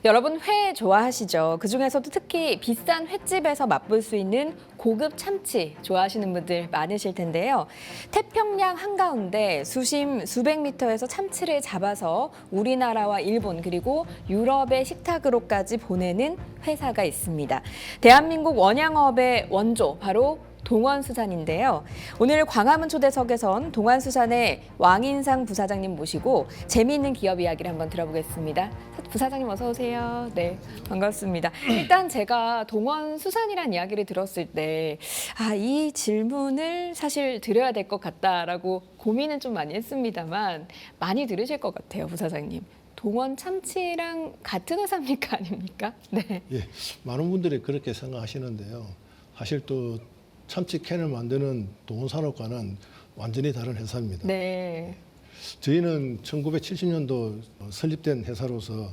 여러분 회 좋아하시죠? 그중에서도 특히 비싼 횟집에서 맛볼 수 있는 고급 참치 좋아하시는 분들 많으실 텐데요. 태평양 한가운데 수심 수백 미터에서 참치를 잡아서 우리나라와 일본 그리고 유럽의 식탁으로까지 보내는 회사가 있습니다. 대한민국 원양업의 원조 바로 동원수산인데요. 오늘 광화문 초대석에선 동원수산의 왕인상 부사장님 모시고 재미있는 기업 이야기를 한번 들어보겠습니다. 부사장님 어서 오세요. 네, 반갑습니다. 일단 제가 동원수산이란 이야기를 들었을 때 이 질문을 사실 드려야 될 것 같다라고 고민은 좀 많이 했습니다만 많이 들으실 것 같아요, 부사장님. 동원 참치랑 같은 회사입니까 아닙니까? 네. 예, 많은 분들이 그렇게 생각하시는데요. 사실 또 참치 캔을 만드는 동원산업과는 완전히 다른 회사입니다. 네. 저희는 1970년도 설립된 회사로서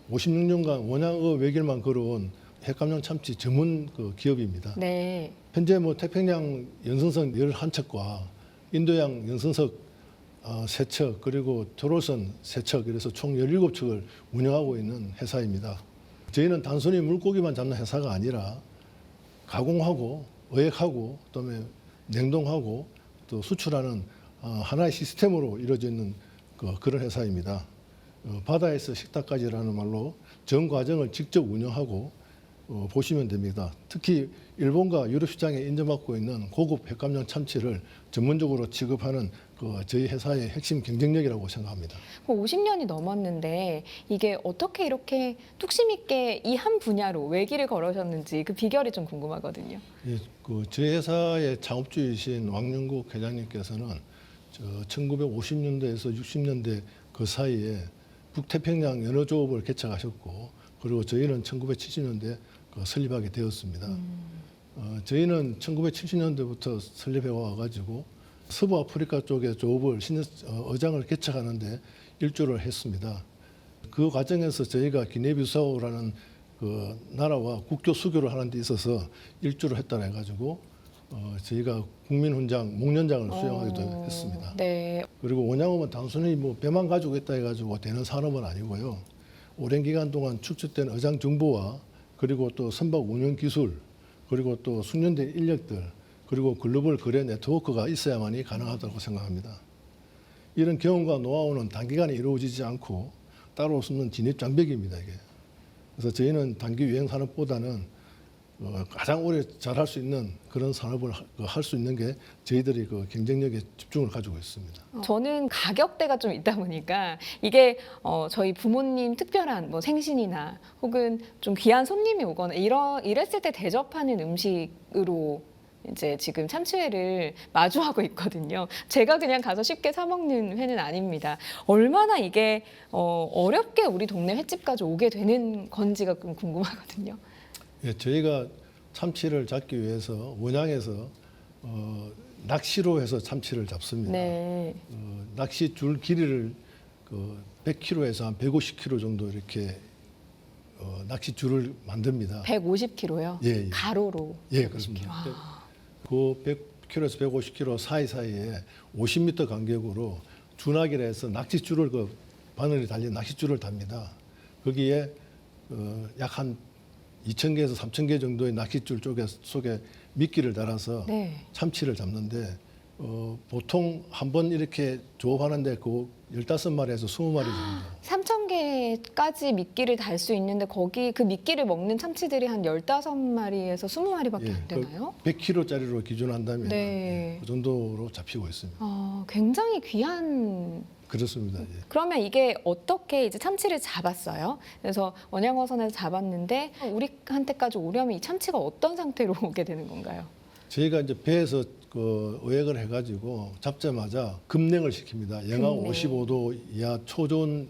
56년간 원양어 외길만 걸어온 핵감용 참치 전문 기업입니다. 네. 현재 태평양 연승선 11척과 인도양 연승석 3척 그리고 조로선 3척 이래서 총 17척을 운영하고 있는 회사입니다. 저희는 단순히 물고기만 잡는 회사가 아니라 가공하고 어획하고 그다음에 냉동하고 또 수출하는 하나의 시스템으로 이루어져 있는 그런 회사입니다. 바다에서 식탁까지라는 말로 전 과정을 직접 운영하고 보시면 됩니다. 특히 일본과 유럽 시장에 인정받고 있는 고급 핵감용 참치를 전문적으로 취급하는 저희 회사의 핵심 경쟁력이라고 생각합니다. 50년이 넘었는데 이게 어떻게 이렇게 뚝심 있게 이 한 분야로 외길을 걸으셨는지 그 비결이 좀 궁금하거든요. 예, 저희 회사의 창업주이신 왕영국 회장님께서는 1950년대에서 60년대 그 사이에 북태평양 연어조업을 개척하셨고 그리고 저희는 1970년대 설립하게 되었습니다. 저희는 1970년대부터 설립해 와가지고 서부 아프리카 쪽에 조업을 어장을 개척하는데 일조를 했습니다. 그 과정에서 저희가 기네비사우라는 그 나라와 국교 수교를 하는 데 있어서 일조를 했다 해가지고 저희가 국민훈장, 목련장을 수여하기도 했습니다. 네. 그리고 원양어는 단순히 배만 가지고 있다 해가지고 되는 산업은 아니고요. 오랜 기간 동안 축적된 어장 정보와 그리고 또 선박 운영 기술 그리고 또 숙련된 인력들 그리고 글로벌 거래 네트워크가 있어야만이 가능하다고 생각합니다. 이런 경험과 노하우는 단기간에 이루어지지 않고 따로 없는 진입 장벽입니다. 이게. 그래서 저희는 단기 유행 산업보다는 가장 오래 잘할 수 있는 그런 산업을 할 수 있는 게 저희들이 경쟁력에 집중을 가지고 있습니다. 저는 가격대가 좀 있다 보니까 이게 저희 부모님 특별한 생신이나 혹은 좀 귀한 손님이 오거나 이랬을 때 대접하는 음식으로 이제 지금 참치회를 마주하고 있거든요. 제가 그냥 가서 쉽게 사 먹는 회는 아닙니다. 얼마나 이게 어렵게 우리 동네 횟집까지 오게 되는 건지가 좀 궁금하거든요. 예, 저희가 참치를 잡기 위해서 원양에서 낚시로 해서 참치를 잡습니다. 네. 낚시 줄 길이를 100km에서 한 150km 정도 이렇게 낚시 줄을 만듭니다. 150kg요? 예, 예. 가로로. 예, 그렇습니다. 그 100km에서 150km 사이사이에 50m 간격으로 준하기라 해서 낚싯줄을 바늘이 달린 낚싯줄을 답니다. 거기에 약 한 2,000개에서 3,000개 정도의 낚싯줄 속에 미끼를 달아서 네. 참치를 잡는데 보통 한 번 이렇게 조업하는데 15마리에서 20마리 정도. 3,000개까지 미끼를 달 수 있는데 거기 그 미끼를 먹는 참치들이 한 15마리에서 20마리밖에 안 되나요? 100kg짜리로 기준한다면 네. 그 정도로 잡히고 있습니다. 굉장히 귀한. 그렇습니다. 예. 그러면 이게 어떻게 이제 참치를 잡았어요? 그래서 원양어선에서 잡았는데 우리한테까지 오려면 이 참치가 어떤 상태로 오게 되는 건가요? 저희가 이제 배에서 어획을 해가지고 잡자마자 급냉을 시킵니다. 영하 급냉. 55도 이하 초저온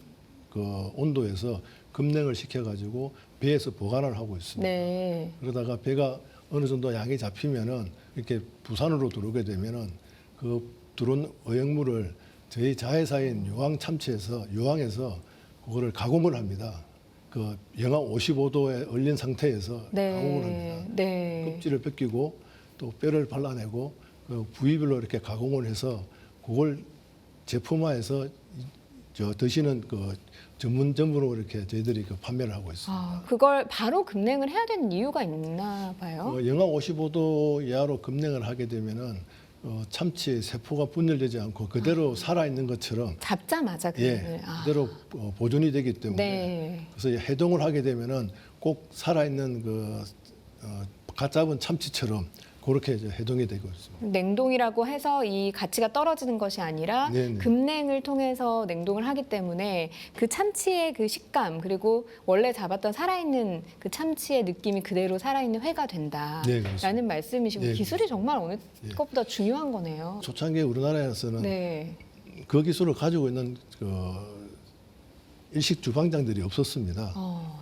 온도에서 급냉을 시켜가지고 배에서 보관을 하고 있습니다. 네. 그러다가 배가 어느 정도 양이 잡히면은 이렇게 부산으로 들어오게 되면은 그 들어온 어획물을 저희 자회사인 유황에서 그거를 가공을 합니다. 영하 55도에 얼린 상태에서 네. 가공을 합니다. 네. 껍질을 벗기고 또 뼈를 발라내고 부위별로 이렇게 가공을 해서 그걸 제품화해서 드시는 전문점으로 이렇게 저희들이 그 판매를 하고 있습니다. 그걸 바로 급냉을 해야 되는 이유가 있나 봐요. 영하 55도 이하로 급냉을 하게 되면은 참치의 세포가 분열되지 않고 그대로 살아 있는 것처럼 잡자마자 급냉을. 그대로 보존이 되기 때문에 네. 그래서 해동을 하게 되면은 꼭 살아 있는 갓 잡은 참치처럼 그렇게 이제 해동이 되고 있습니다. 냉동이라고 해서 이 가치가 떨어지는 것이 아니라 네네. 급냉을 통해서 냉동을 하기 때문에 그 참치의 그 식감 그리고 원래 잡았던 살아있는 그 참치의 느낌이 그대로 살아있는 회가 된다라는 네, 그렇습니다. 말씀이시고 네, 기술이 정말 어느 네. 것보다 중요한 거네요. 초창기에 우리나라에서는 네. 그 기술을 가지고 있는 일식 주방장들이 없었습니다.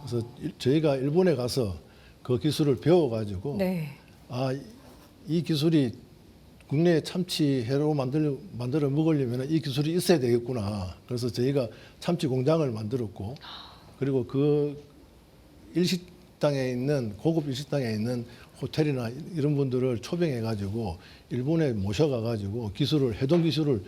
그래서 저희가 일본에 가서 그 기술을 배워가지고 네. 이 기술이 국내 참치회로 만들어 먹으려면 이 기술이 있어야 되겠구나. 그래서 저희가 참치 공장을 만들었고, 그리고 그 일식당에 있는 고급 일식당에 있는 호텔이나 이런 분들을 초빙해가지고 일본에 모셔가가지고 해동 기술을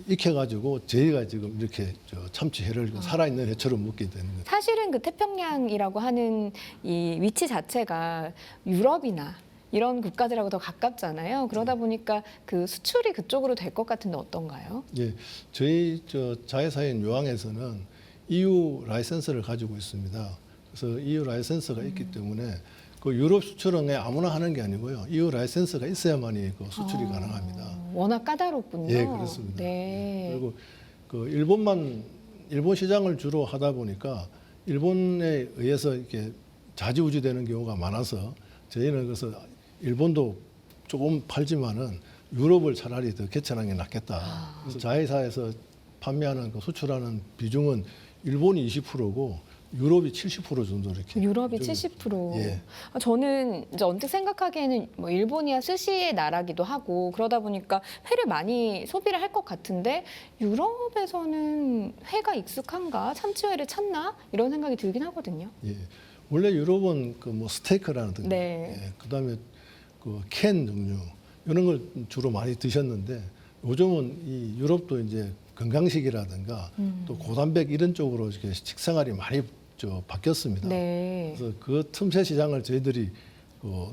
익혀가지고 저희가 지금 이렇게 참치회를 살아있는 회처럼 먹게 되는 거죠. 사실은 그 태평양이라고 하는 이 위치 자체가 유럽이나 이런 국가들하고 더 가깝잖아요. 그러다 보니까 그 수출이 그쪽으로 될 것 같은데 어떤가요? 예, 저희 자회사인 요항에서는 EU 라이센스를 가지고 있습니다. 그래서 EU 라이센스가 있기 때문에 그 유럽 수출은 그냥 아무나 하는 게 아니고요. EU 라이센스가 있어야만이 그 수출이 가능합니다. 워낙 까다롭군요. 예, 그렇습니다. 네. 그리고 그 일본 시장을 주로 하다 보니까 일본에 의해서 이렇게 좌지우지되는 경우가 많아서 저희는 그래서 일본도 조금 팔지만은 유럽을 차라리 더 개천하는 게 낫겠다. 그래서 자회사에서 판매하는 수출하는 비중은 일본이 20%고 유럽이 70% 정도 이렇게. 유럽이 좀, 70%. 예. 저는 이제 언뜻 생각하기에는 뭐 일본이야 스시의 나라기도 하고 그러다 보니까 회를 많이 소비를 할 것 같은데 유럽에서는 회가 익숙한가? 참치회를 찾나? 이런 생각이 들긴 하거든요. 예. 원래 유럽은 스테이크라든가, 네. 예. 그다음에 캔 종류 이런 걸 주로 많이 드셨는데 요즘은 이 유럽도 이제 건강식이라든가 또 고단백 이런 쪽으로 이렇게 식생활이 많이 바뀌었습니다. 네. 그래서 그 틈새 시장을 저희들이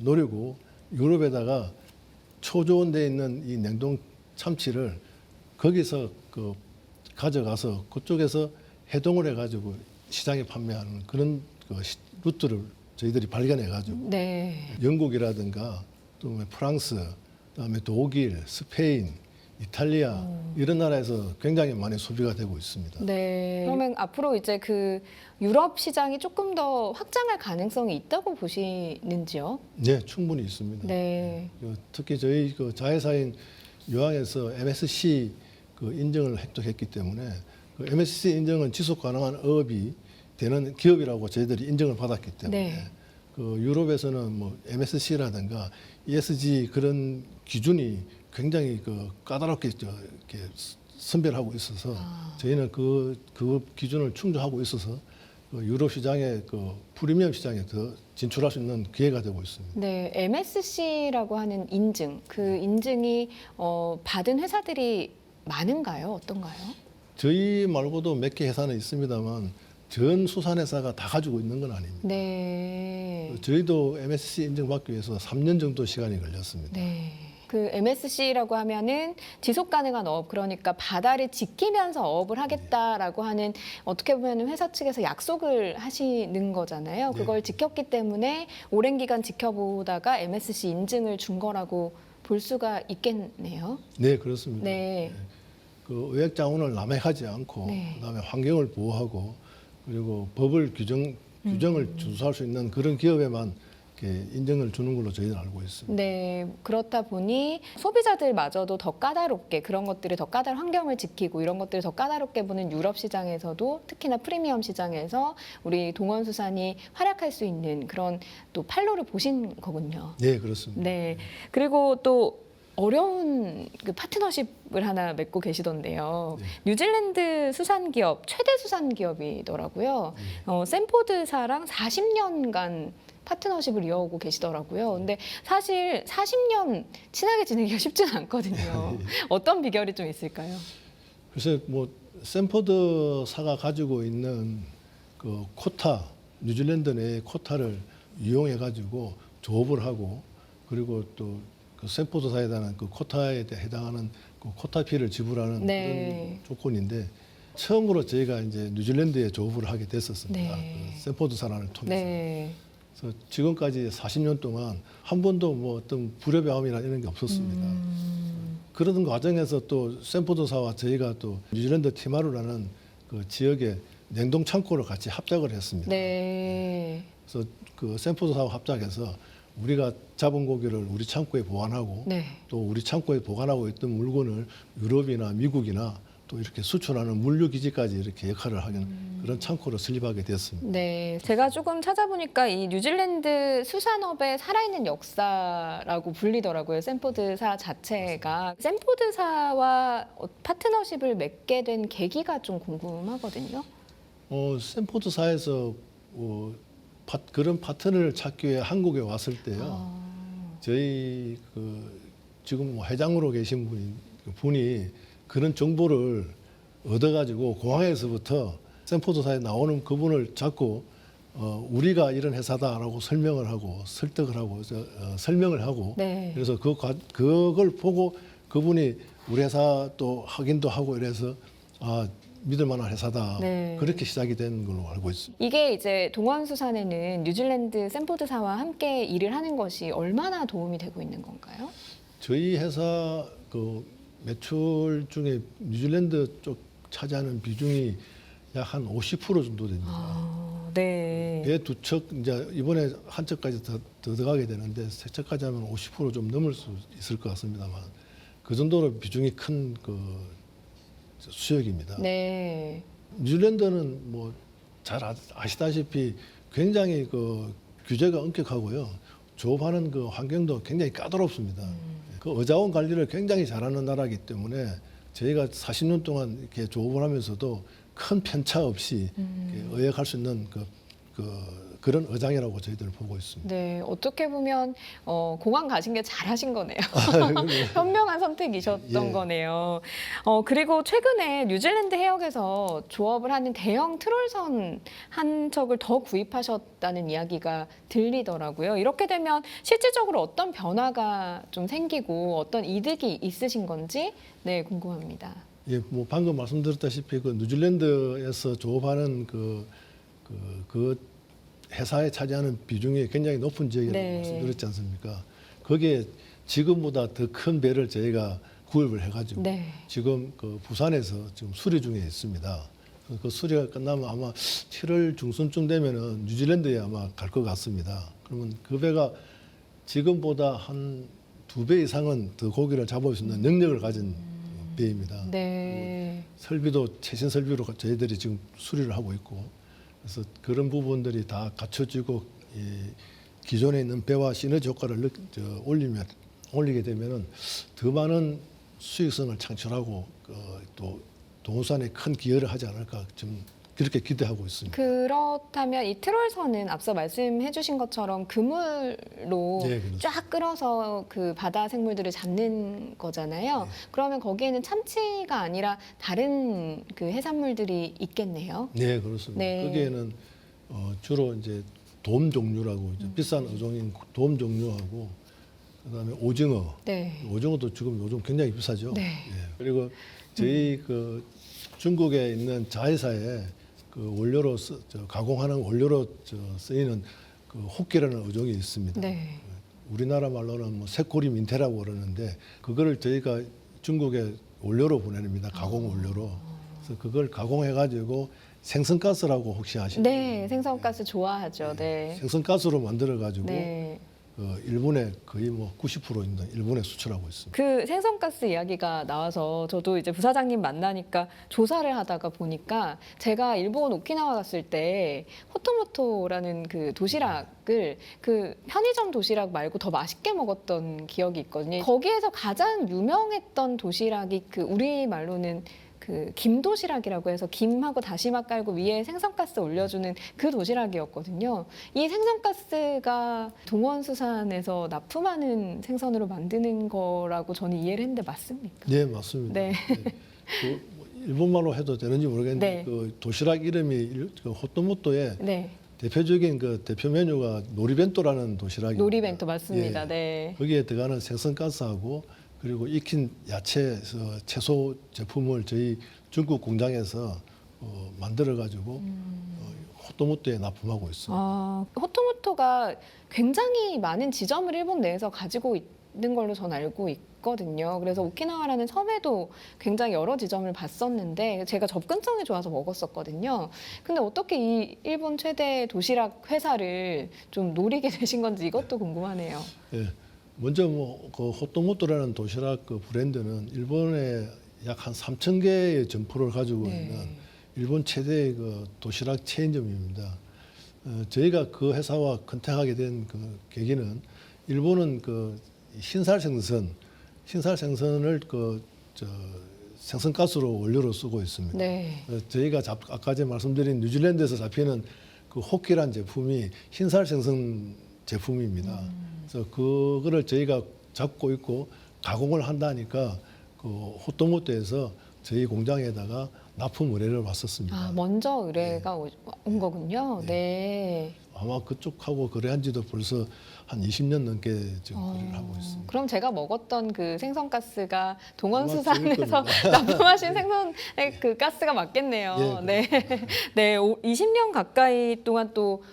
노리고 유럽에다가 초저온돼 있는 이 냉동 참치를 거기서 가져가서 그쪽에서 해동을 해가지고 시장에 판매하는 그런 루트를 저희들이 발견해가지고 네. 영국이라든가 또 프랑스, 그다음에 독일, 스페인, 이탈리아 이런 나라에서 굉장히 많이 소비가 되고 있습니다. 네. 그러면 앞으로 이제 그 유럽 시장이 조금 더 확장할 가능성이 있다고 보시는지요? 네, 충분히 있습니다. 네. 특히 저희 자회사인 요항에서 MSC 인정을 획득했기 때문에 MSC 인정은 지속 가능한 어업이 되는 기업이라고 저희들이 인정을 받았기 때문에 네. 유럽에서는 MSC라든가 ESG 그런 기준이 굉장히 까다롭게 이렇게 선별하고 있어서 저희는 그 기준을 충족하고 있어서 유럽 시장의 프리미엄 시장에 더 진출할 수 있는 기회가 되고 있습니다. 네, MSC라고 하는 인증, 그 인증이 받은 회사들이 많은가요? 어떤가요? 저희 말고도 몇 개 회사는 있습니다만 전 수산회사가 다 가지고 있는 건 아닙니다. 네. 저희도 MSC 인증받기 위해서 3년 정도 시간이 걸렸습니다. 네. 그 MSC라고 하면은 지속 가능한 어업, 그러니까 바다를 지키면서 어업을 하겠다라고 하는 어떻게 보면 회사 측에서 약속을 하시는 거잖아요. 그걸 지켰기 때문에 오랜 기간 지켜보다가 MSC 인증을 준 거라고 볼 수가 있겠네요. 네, 그렇습니다. 네. 의획 자원을 남용하지 않고 네. 그다음에 환경을 보호하고 그리고 법을 규정을 준수할 수 있는 그런 기업에만 이렇게 인정을 주는 걸로 저희는 알고 있습니다. 네, 그렇다 보니 소비자들마저도 더 까다롭게 그런 것들을 더 환경을 지키고 이런 것들을 더 까다롭게 보는 유럽 시장에서도 특히나 프리미엄 시장에서 우리 동원수산이 활약할 수 있는 그런 또 판로를 보신 거군요. 네, 그렇습니다. 네, 그리고 또 어려운 그 파트너십을 하나 맺고 계시던데요. 네. 뉴질랜드 수산기업 최대 수산기업이더라고요. 샌포드사랑 40년간 파트너십을 이어오고 계시더라고요. 근데 사실 40년 친하게 지내기가 쉽지는 않거든요. 어떤 비결이 좀 있을까요? 글쎄 샌포드사가 가지고 있는 그 코타, 뉴질랜드 내의 코타를 이용해 가지고 조업을 하고, 그리고 또 그 샌포드사에 그 코타에 해당하는 그 코타피를 지불하는 네. 그런 조건인데, 처음으로 저희가 이제 뉴질랜드에 조업을 하게 됐었습니다. 네. 그 샌포드사를 통해서. 네. 그래서 지금까지 40년 동안 한 번도 뭐 어떤 불협화음이나 이런 게 없었습니다. 그러던 과정에서 또 샌포드사와 저희가 또 뉴질랜드 티마루라는 그 지역의 냉동 창고를 같이 합작을 했습니다. 네. 그래서 그 샌포드사와 합작해서 우리가 잡은 고기를 우리 창고에 보관하고, 네. 또 우리 창고에 보관하고 있던 물건을 유럽이나 미국이나 또 이렇게 수출하는 물류 기지까지 이렇게 역할을 하는 그런 창고로 설립하게 됐습니다. 네, 제가 조금 찾아보니까 이 뉴질랜드 수산업의 살아있는 역사라고 불리더라고요. 샌포드사 자체가. 샌포드사와 파트너십을 맺게 된 계기가 좀 궁금하거든요. 샌포드사에서 그런 파트너를 찾기 위해 한국에 왔을 때요. 저희 지금 뭐 회장으로 계신 분이 그런 정보를 얻어가지고 공항에서부터 샌포드사에 나오는 그분을 잡고 우리가 이런 회사다라고 설명을 하고 설득을 하고 설명을 하고, 네. 그래서 그걸 보고 그분이 우리 회사 또 확인도 하고 이래서 믿을 만한 회사다. 네. 그렇게 시작이 된 걸로 알고 있습니다. 이게 이제 동원수산에는 뉴질랜드 샌포드사와 함께 일을 하는 것이 얼마나 도움이 되고 있는 건가요? 저희 회사 그 매출 중에 뉴질랜드 쪽 차지하는 비중이 약 한 50% 정도 됩니다. 네. 배 두 척 이제 이번에 한 척까지 더 들어가게 되는데 세 척까지 하면 50% 좀 넘을 수 있을 것 같습니다만, 그 정도로 비중이 큰 그 수역입니다. 네. 뉴질랜드는 뭐 잘 아시다시피 굉장히 그 규제가 엄격하고요. 조업하는 그 환경도 굉장히 까다롭습니다. 그 어자원 관리를 굉장히 잘하는 나라이기 때문에 저희가 40년 동안 이렇게 조업을 하면서도 큰 편차 없이 이렇게 의역할 수 있는 그런 어장이라고 저희들은 보고 있습니다. 네, 어떻게 보면 공항 가신 게 잘하신 거네요. 현명한 선택이셨던 예. 거네요. 그리고 최근에 뉴질랜드 해역에서 조업을 하는 대형 트롤선 한 척을 더 구입하셨다는 이야기가 들리더라고요. 이렇게 되면 실질적으로 어떤 변화가 좀 생기고 어떤 이득이 있으신 건지 궁금합니다. 예, 뭐 방금 말씀드렸다시피 그 뉴질랜드에서 조업하는 그 회사에 차지하는 비중이 굉장히 높은 지역이라고 네. 말씀드렸지 않습니까? 거기에 지금보다 더 큰 배를 저희가 구입을 해가지고 네. 지금 그 부산에서 지금 수리 중에 있습니다. 그 수리가 끝나면 아마 7월 중순쯤 되면은 뉴질랜드에 아마 갈 것 같습니다. 그러면 그 배가 지금보다 한 2배 이상은 더 고기를 잡을 수 있는 능력을 가진 배입니다. 네. 설비도 최신 설비로 저희들이 지금 수리를 하고 있고, 그래서 그런 부분들이 다 갖춰지고 기존에 있는 배와 시너지 효과를 올리게 되면은 더 많은 수익성을 창출하고 또 동호산에 큰 기여를 하지 않을까 좀 그렇게 기대하고 있습니다. 그렇다면 이 트롤선은 앞서 말씀해 주신 것처럼 그물로 네, 그렇습니다. 쫙 끌어서 그 바다 생물들을 잡는 거잖아요. 네. 그러면 거기에는 참치가 아니라 다른 그 해산물들이 있겠네요. 네, 그렇습니다. 네. 거기에는 주로 이제 돔 종류라고 이제 비싼 어종인 돔 종류하고, 그다음에 오징어. 네. 오징어도 지금 요즘 굉장히 비싸죠. 네. 예. 그리고 저희 그 중국에 있는 자회사에 그 원료로 가공하는 원료로 쓰이는 그 호끼라는 어종이 있습니다. 네. 우리나라 말로는 뭐 새꼬리 민태라고 그러는데 그거를 저희가 중국에 원료로 보내립니다. 가공 원료로. 그래서 그걸 가공해 가지고 생선가스라고 혹시 아시나요? 네, 생선가스 좋아하죠. 네. 생선가스로 만들어 가지고 네. 일본에 거의 뭐 90% 있는 일본에 수출하고 있습니다. 그 생선가스 이야기가 나와서 저도 이제 부사장님 만나니까 조사를 하다가 보니까 제가 일본 오키나와 갔을 때 호토모토라는 그 도시락을 그 편의점 도시락 말고 더 맛있게 먹었던 기억이 있거든요. 거기에서 가장 유명했던 도시락이 그 우리 말로는 그 김도시락이라고 해서 김하고 다시마 깔고 위에 생선가스 올려주는 그 도시락이었거든요. 이 생선가스가 동원수산에서 납품하는 생선으로 만드는 거라고 저는 이해를 했는데 맞습니까? 네, 맞습니다. 네. 그 일본말로 해도 되는지 모르겠는데 네. 그 도시락 이름이 그 호토모토의 네. 대표적인 그 대표 메뉴가 노리벤토라는 도시락입니다. 노리벤토 맞습니다. 예. 네. 거기에 들어가는 생선가스하고 그리고 익힌 야채, 채소 제품을 저희 중국 공장에서 만들어 가지고 호토모토에 납품하고 있습니다. 아, 호토모토가 굉장히 많은 지점을 일본 내에서 가지고 있는 걸로 전 알고 있거든요. 그래서 오키나와라는 섬에도 굉장히 여러 지점을 봤었는데 제가 접근성이 좋아서 먹었었거든요. 근데 어떻게 이 일본 최대 도시락 회사를 좀 노리게 되신 건지 이것도 궁금하네요. 예. 먼저 그 호토모토라는 도시락 그 브랜드는 일본에 약 한 3천 개의 점포를 가지고 네. 있는 일본 최대의 그 도시락 체인점입니다. 저희가 그 회사와 컨택하게 된 그 계기는 일본은 그 흰살 생선을 생선가스로 원료로 쓰고 있습니다. 네. 저희가 아까 전에 말씀드린 뉴질랜드에서 잡히는 그 호키란 제품이 흰살 생선 제품입니다. 그래서 그거를 저희가 잡고 있고 가공을 한다니까 그 호토모토에서 저희 공장에다가 납품 의뢰를 왔었습니다. 아, 먼저 의뢰가 온 거군요. 네. 아마 그쪽하고 거래한 지도 벌써 한 20년 넘게 지금 거래를 하고 있습니다. 그럼 제가 먹었던 그 생선가스가 아마 동원수산에서 그럴 납품하신 생선의 그 가스가 맞겠네요. 예, 네. 네. 20년 가까이 동안 또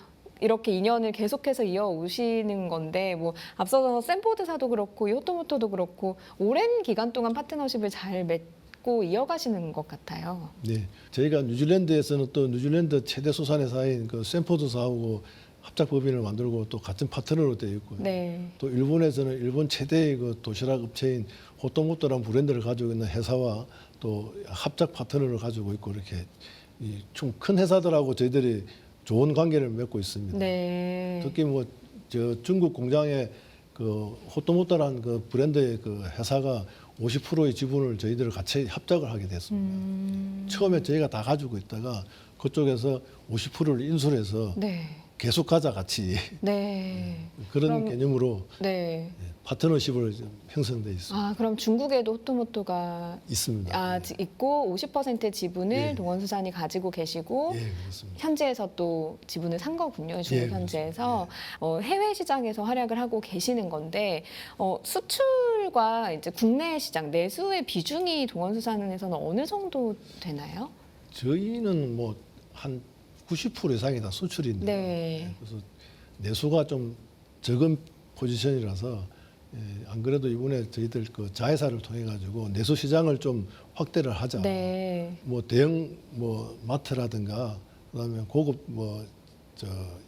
이렇게 인연을 계속해서 이어오시는 건데 뭐 앞서서 샌포드사도 그렇고 이 호토모토도 그렇고 오랜 기간 동안 파트너십을 잘 맺고 이어가시는 것 같아요. 네, 저희가 뉴질랜드에서는 또 뉴질랜드 최대 수산회사인 그 샌포드사하고 합작 법인을 만들고 또 같은 파트너로 되어 있고요. 네. 또 일본에서는 일본 최대의 그 도시락 업체인 호토모토라는 브랜드를 가지고 있는 회사와 또 합작 파트너를 가지고 있고 이렇게 좀 큰 회사들하고 저희들이 좋은 관계를 맺고 있습니다. 네. 특히 저 중국 공장에 그 호토모토라는 그 브랜드의 그 회사가 50%의 지분을 저희들 같이 합작을 하게 됐습니다. 처음에 저희가 다 가지고 있다가 그쪽에서 50%를 인수해서 네. 계속 가자 같이 네. 그런 그럼- 개념으로 네. 파트너십을 좀 형성돼 있습니다. 아, 그럼 중국에도 호토모토가 있습니다. 있고 50% 지분을 예. 동원수산이 가지고 계시고 예, 그렇습니다. 현지에서 또 지분을 산 거군요. 중국 예, 현지에서 해외 시장에서 활약을 하고 계시는 건데 수출과 이제 국내 시장 내수의 비중이 동원수산에서는 어느 정도 되나요? 저희는 한 90% 이상이 다 수출인데 네. 그래서 내수가 좀 적은 포지션이라서 안 그래도 이번에 저희들 그 자회사를 통해 가지고 내수 시장을 좀 확대를 하자. 네. 대형 마트라든가 그다음에 고급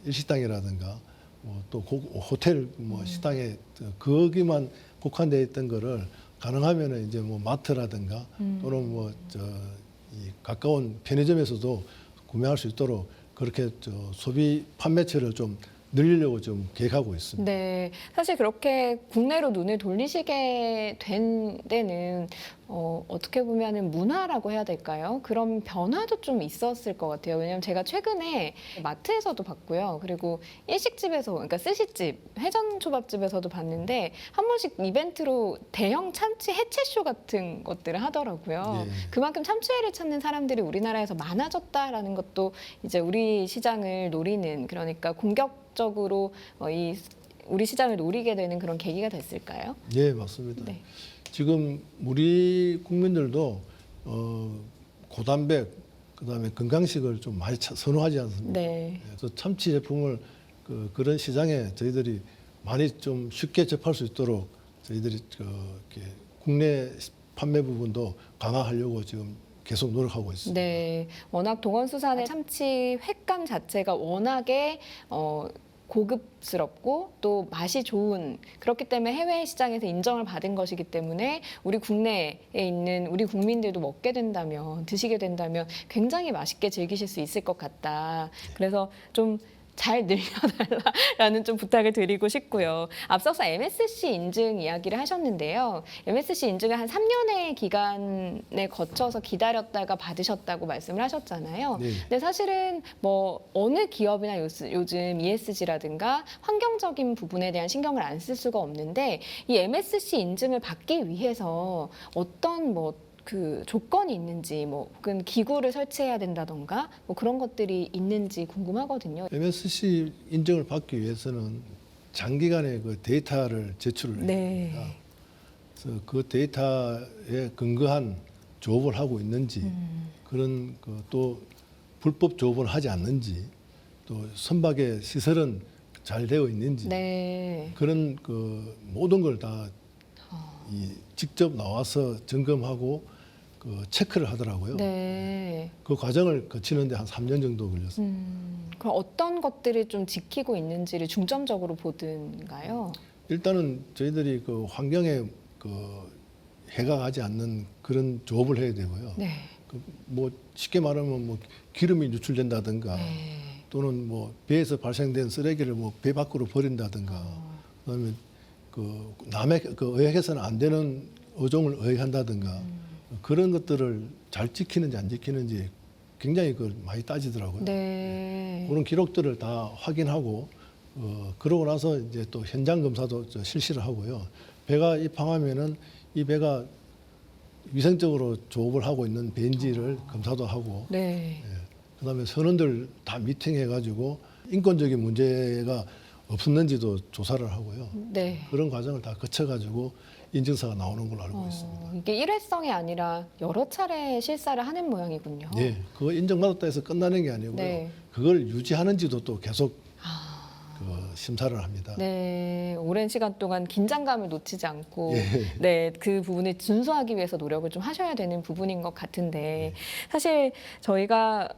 일식당이라든가 또 호텔 식당에 거기만 국한되어 있던 거를 가능하면은 이제 마트라든가 또는 이 가까운 편의점에서도 구매할 수 있도록 그렇게 소비 판매처를 좀 늘리려고 좀 계획하고 있습니다. 네, 사실 그렇게 국내로 눈을 돌리시게 된 데는 어떻게 보면은 문화라고 해야 될까요? 그런 변화도 좀 있었을 것 같아요. 왜냐하면 제가 최근에 마트에서도 봤고요. 그리고 일식집에서, 그러니까 스시집, 회전초밥집에서도 봤는데 한 번씩 이벤트로 대형 참치 해체쇼 같은 것들을 하더라고요. 예. 그만큼 참치회를 찾는 사람들이 우리나라에서 많아졌다라는 것도 이제 우리 시장을 노리는, 그러니까 공격적으로 우리 시장을 노리게 되는 그런 계기가 됐을까요? 예, 맞습니다. 네. 지금 우리 국민들도 고단백 그다음에 건강식을 좀 많이 선호하지 않습니까? 네. 그래서 참치 제품을 그런 시장에 저희들이 많이 좀 쉽게 접할 수 있도록 저희들이 이렇게 국내 판매 부분도 강화하려고 지금 계속 노력하고 있습니다. 네. 워낙 동원수산의 참치 횟감 자체가 워낙에 고급스럽고 또 맛이 좋은, 그렇기 때문에 해외 시장에서 인정을 받은 것이기 때문에 우리 국내에 있는 우리 국민들도 먹게 된다면, 드시게 된다면 굉장히 맛있게 즐기실 수 있을 것 같다. 그래서 좀 잘 늘려달라라는 좀 부탁을 드리고 싶고요. 앞서서 MSC 인증 이야기를 하셨는데요. MSC 인증을 한 3년의 기간에 거쳐서 기다렸다가 받으셨다고 말씀을 하셨잖아요. 네. 근데 사실은 어느 기업이나 요즘 ESG라든가 환경적인 부분에 대한 신경을 안 쓸 수가 없는데 이 MSC 인증을 받기 위해서 어떤 그 조건이 있는지 뭐 혹은 기구를 설치해야 된다던가 뭐 그런 것들이 있는지 궁금하거든요. MSC 인증을 받기 위해서는 장기간의 그 데이터를 제출을 해야 네. 됩니다. 그래서 그 데이터에 근거한 조업을 하고 있는지 그런 그 또 불법 조업을 하지 않는지 또 선박의 시설은 잘 되어 있는지 네. 그런 그 모든 걸 다 직접 나와서 점검하고 그 체크를 하더라고요. 네. 그 과정을 거치는데 한 3년 정도 걸렸어요. 그럼 어떤 것들을 좀 지키고 있는지를 중점적으로 보든가요? 일단은 저희들이 그 환경에 그 해가 가지 않는 그런 조업을 해야 되고요. 네. 그 뭐 쉽게 말하면 뭐 기름이 누출된다든가 네. 또는 뭐 배에서 발생된 쓰레기를 뭐 배 밖으로 버린다든가 그다음에 그 남의 그 의획해서는 안 되는 어종을 의획한다든가 그런 것들을 잘 지키는지 안 지키는지 굉장히 그 많이 따지더라고요. 네. 그런 기록들을 다 확인하고 그러고 나서 이제 또 현장 검사도 실시를 하고요. 배가 입항하면은 이 배가 위생적으로 조업을 하고 있는 배인지를 검사도 하고 네. 그다음에 선원들 다 미팅해가지고 인권적인 문제가 없었는지도 조사를 하고요. 네. 그런 과정을 다 거쳐가지고 인증서가 나오는 걸로 알고 있습니다. 이게 일회성이 아니라 여러 차례 실사를 하는 모양이군요. 예, 그거 인정받았다 해서 끝나는 게 아니고요. 네. 그걸 유지하는지도 또 계속 아, 그 심사를 합니다. 네, 오랜 시간 동안 긴장감을 놓치지 않고 예. 네, 그 부분을 준수하기 위해서 노력을 좀 하셔야 되는 부분인 것 같은데 사실 저희가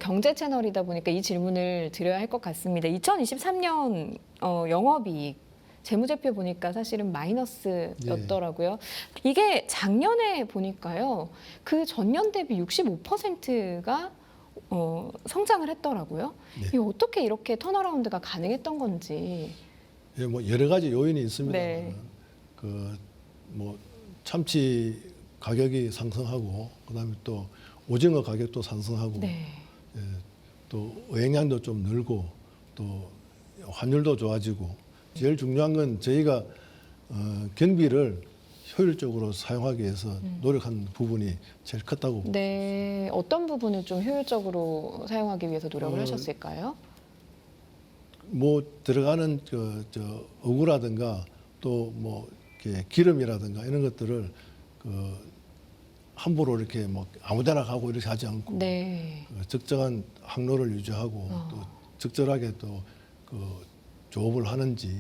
경제 채널이다 보니까 이 질문을 드려야 할 것 같습니다. 2023년 영업이익 재무제표 보니까 사실은 마이너스였더라고요. 이게 작년에 보니까요. 그 전년 대비 65%가 성장을 했더라고요. 네. 이게 어떻게 이렇게 턴어라운드가 가능했던 건지. 예, 뭐 여러 가지 요인이 있습니다. 네. 그 뭐 참치 가격이 상승하고 그다음에 또 오징어 가격도 상승하고 네. 예, 또 어획량도 좀 늘고 또 환율도 좋아지고 제일 중요한 건 저희가 경비를 효율적으로 사용하기 위해서 노력한 부분이 제일 컸다고 봅니다. 네. 어떤 부분을 좀 효율적으로 사용하기 위해서 노력을 하셨을까요? 뭐 들어가는 저 어구라든가 또 뭐 기름이라든가 이런 것들을 그 함부로 이렇게 뭐 아무데나 가고 이렇게 하지 않고 네. 적정한 항로를 유지하고 또 적절하게 또 그 조업을 하는지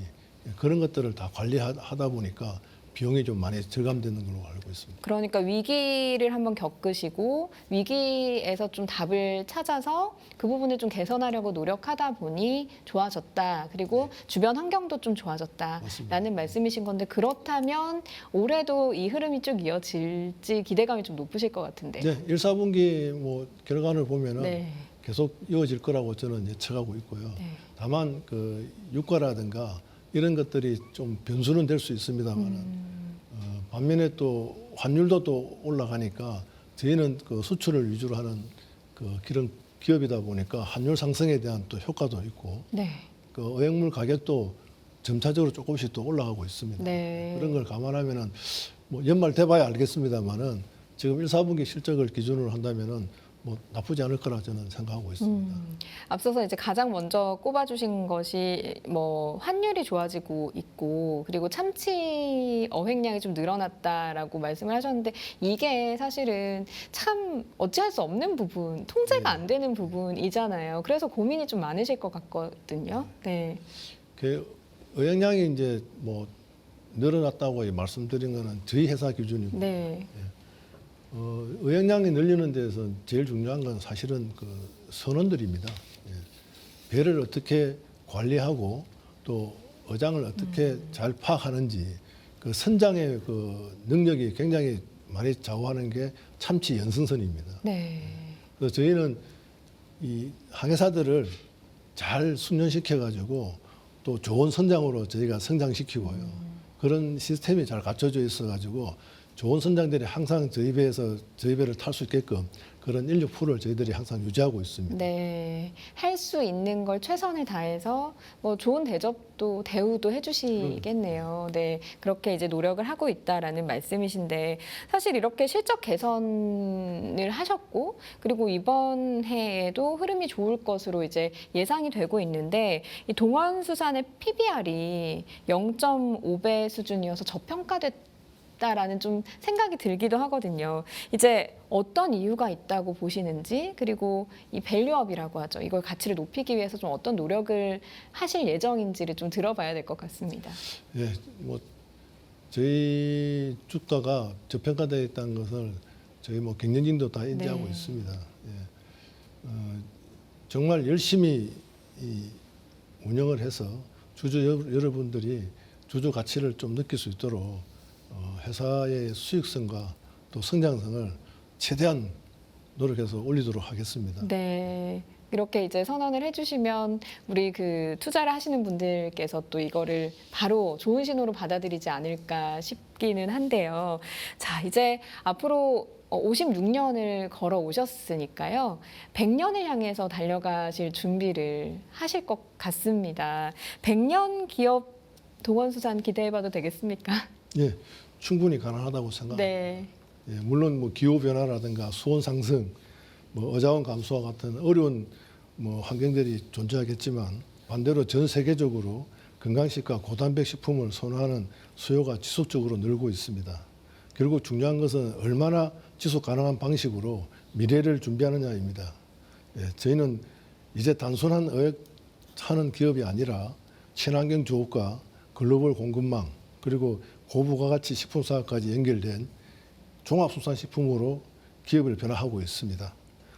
그런 것들을 다 관리하다 보니까 비용이 좀 많이 절감되는 걸로 알고 있습니다. 그러니까 위기를 한번 겪으시고 위기에서 좀 답을 찾아서 그 부분을 좀 개선하려고 노력하다 보니 좋아졌다. 그리고 주변 환경도 좀 좋아졌다라는 맞습니다. 말씀이신 건데 그렇다면 올해도 이 흐름이 쭉 이어질지 기대감이 좀 높으실 것 같은데. 네, 1, 4분기 뭐 결과를 보면은 네. 계속 이어질 거라고 저는 예측하고 있고요. 네. 다만 그 유가라든가 이런 것들이 좀 변수는 될 수 있습니다만은 반면에 또 환율도 또 올라가니까 저희는 그 수출을 위주로 하는 그 그런 기업이다 보니까 환율 상승에 대한 또 효과도 있고 네. 그 어획물 가격도 점차적으로 조금씩 또 올라가고 있습니다. 네. 그런 걸 감안하면은 뭐 연말 돼봐야 알겠습니다만은 지금 1, 4분기 실적을 기준으로 한다면은 뭐 나쁘지 않을 거라 저는 생각하고 있습니다. 앞서서 이제 가장 먼저 꼽아주신 것이 뭐 환율이 좋아지고 있고 그리고 참치 어획량이 좀 늘어났다라고 말씀을 하셨는데 이게 사실은 참 어찌할 수 없는 부분, 통제가 안 되는 부분이잖아요. 그래서 고민이 좀 많으실 것 같거든요. 네. 그 어획량이 이제 뭐 늘어났다고 말씀드린 거는 저희 회사 기준이고 네. 어획량이 늘리는 데서 제일 중요한 건 사실은 그 선원들입니다. 예. 배를 어떻게 관리하고 또 어장을 어떻게 잘 파악하는지 그 선장의 그 능력이 굉장히 많이 좌우하는 게 참치 연승선입니다. 네. 그래서 저희는 이 항해사들을 잘 훈련시켜 가지고 또 좋은 선장으로 저희가 성장시키고요. 그런 시스템이 잘 갖춰져 있어 가지고 좋은 선장들이 항상 저희 배에서 저희 배를 탈 수 있게끔 그런 인력 풀을 저희들이 항상 유지하고 있습니다. 네, 할 수 있는 걸 최선을 다해서 뭐 좋은 대접도 대우도 해주시겠네요. 네, 그렇게 이제 노력을 하고 있다라는 말씀이신데 사실 이렇게 실적 개선을 하셨고 그리고 이번 해에도 흐름이 좋을 것으로 이제 예상이 되고 있는데 이 동원수산의 PBR이 0.5배 수준이어서 저평가됐다라는 좀 생각이 들기도 하거든요. 이제 어떤 이유가 있다고 보시는지 그리고 이 밸류업이라고 하죠. 이걸 가치를 높이기 위해서 좀 어떤 노력을 하실 예정인지를 좀 들어봐야 될 것 같습니다. 예, 뭐 저희 주가가 저평가되어 있다는 것을 저희 뭐 경영진도 다 인지하고 네. 있습니다. 예. 정말 열심히 이 운영을 해서 주주 여러분들이 주주 가치를 좀 느낄 수 있도록 회사의 수익성과 또 성장성을 최대한 노력해서 올리도록 하겠습니다. 네. 이렇게 이제 선언을 해주시면 우리 그 투자를 하시는 분들께서 또 이거를 바로 좋은 신호로 받아들이지 않을까 싶기는 한데요. 자, 이제 앞으로 56년을 걸어 오셨으니까요. 100년을 향해서 달려가실 준비를 하실 것 같습니다. 100년 기업 동원수산 기대해봐도 되겠습니까? 예, 충분히 가능하다고 생각합니다. 네. 예, 물론 뭐 기후 변화라든가 수온 상승, 뭐 어자원 감소와 같은 어려운 뭐 환경들이 존재하겠지만 반대로 전 세계적으로 건강식과 고단백 식품을 선호하는 수요가 지속적으로 늘고 있습니다. 결국 중요한 것은 얼마나 지속 가능한 방식으로 미래를 준비하느냐입니다. 예, 저희는 이제 단순한 어획하는 기업이 아니라 친환경 조업과 글로벌 공급망 그리고 고부가가치 식품 사업까지 연결된 종합수산식품으로 기업을 변화하고 있습니다.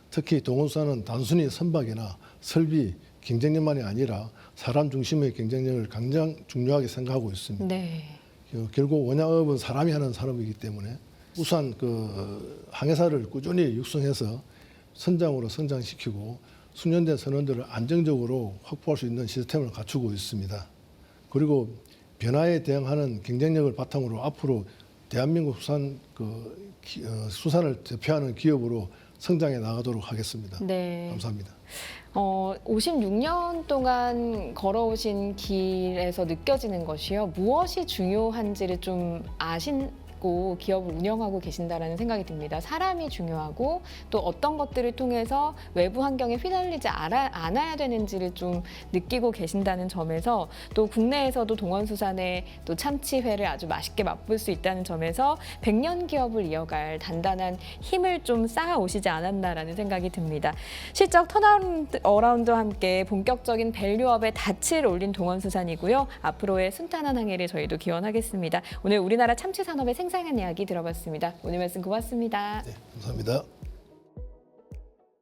특히 동원수산은 단순히 선박이나 설비, 경쟁력만이 아니라 사람 중심의 경쟁력을 가장 중요하게 생각하고 있습니다. 네. 결국 원양업은 사람이 하는 산업이기 때문에 우선 그 항해사를 꾸준히 육성해서 선장으로 성장시키고 숙련된 선원들을 안정적으로 확보할 수 있는 시스템을 갖추고 있습니다. 그리고 변화에 대응하는 경쟁력을 바탕으로 앞으로 대한민국 수산을 대표하는 기업으로 성장해 나가도록 하겠습니다. 네. 감사합니다. 56년 동안 걸어오신 길에서 느껴지는 것이요. 무엇이 중요한지를 좀 아시고 기업을 운영하고 계신다라는 생각이 듭니다. 사람이 중요하고 또 어떤 것들을 통해서 외부 환경에 휘둘리지 않아야 되는지를 좀 느끼고 계신다는 점에서 또 국내에서도 동원수산의 또 참치회를 아주 맛있게 맛볼 수 있다는 점에서 100년 기업을 이어갈 단단한 힘을 좀 쌓아 오시지 않았나라는 생각이 듭니다. 실적 턴어라운드와 함께 본격적인 밸류업의 닻을 올린 동원수산이고요. 앞으로의 순탄한 항해를 저희도 기원하겠습니다. 오늘 우리나라 참치 산업의 생생한 이야기 들어봤습니다. 오늘 말씀 고맙습니다. 네, 감사합니다.